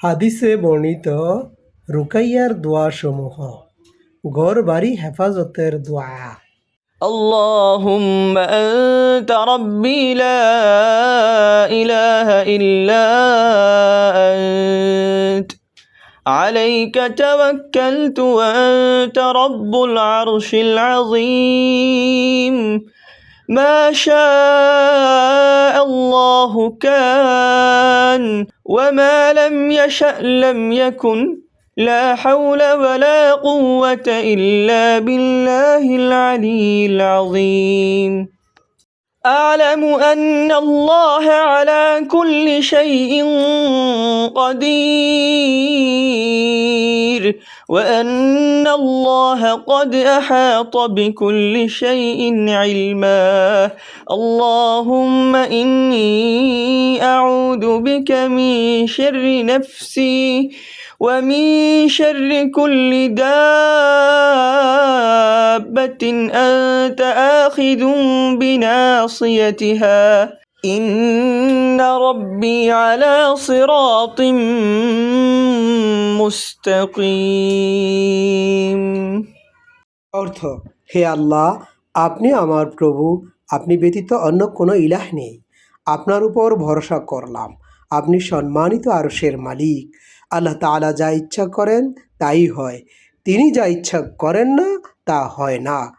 হাদিসে বর্ণিত রুকাইয়ার দোয়া সমূহ ঘর বাড়ি হেফাজতের দোয়া। اللهم أنت ربي لا إله إلا أنت عليك توكلت وأنت رب العرش العظيم ما شاء الله كان وما لم يشأ لم يكن لا حول ولا قوة إلا بالله العلي العظيم أعلم أن الله على كل شيء قدير وأن الله قد أحاط بكل شيء علما اللهم إني أعوذ بك من شر نفسي ومن شر كل دابة أنت آخذ بناصيتها إن ربي على صراط মুস্তাকিম। অর্থ, হে আল্লাহ, আপনি আমার প্রভু, আপনি ব্যতীত অন্য কোনো ইলাহ নেই। আপনার উপর ভরসা করলাম। আপনি সম্মানিত আরশের মালিক। আল্লাহ তাআলা যা ইচ্ছা করেন তাই হয়। তিনি যা ইচ্ছা করেন না তা হয় না।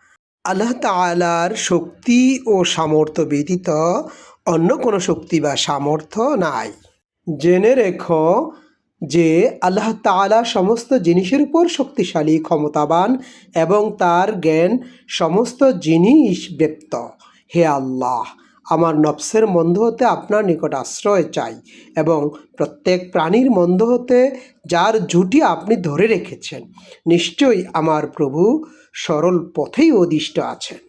আল্লাহ তাআলার শক্তি ও সামর্থ্য ব্যতীত অন্য কোনো শক্তি বা সামর্থ্য নাই। জেনে রেখো যে আল্লাহ তাআলা সমস্ত জিনিসের উপর শক্তিশালী, ক্ষমতাবান এবং তার জ্ঞান সমস্ত জিনিস ব্যপ্ত। হে আল্লাহ, আমার নফসের মন্দ হতে আপনার নিকট আশ্রয় চাই এবং প্রত্যেক প্রাণীর মন্দ হতে যার জুটি আপনি ধরে রেখেছেন। নিশ্চয়ই আমার প্রভু সরল পথেই অদিষ্ট আছেন।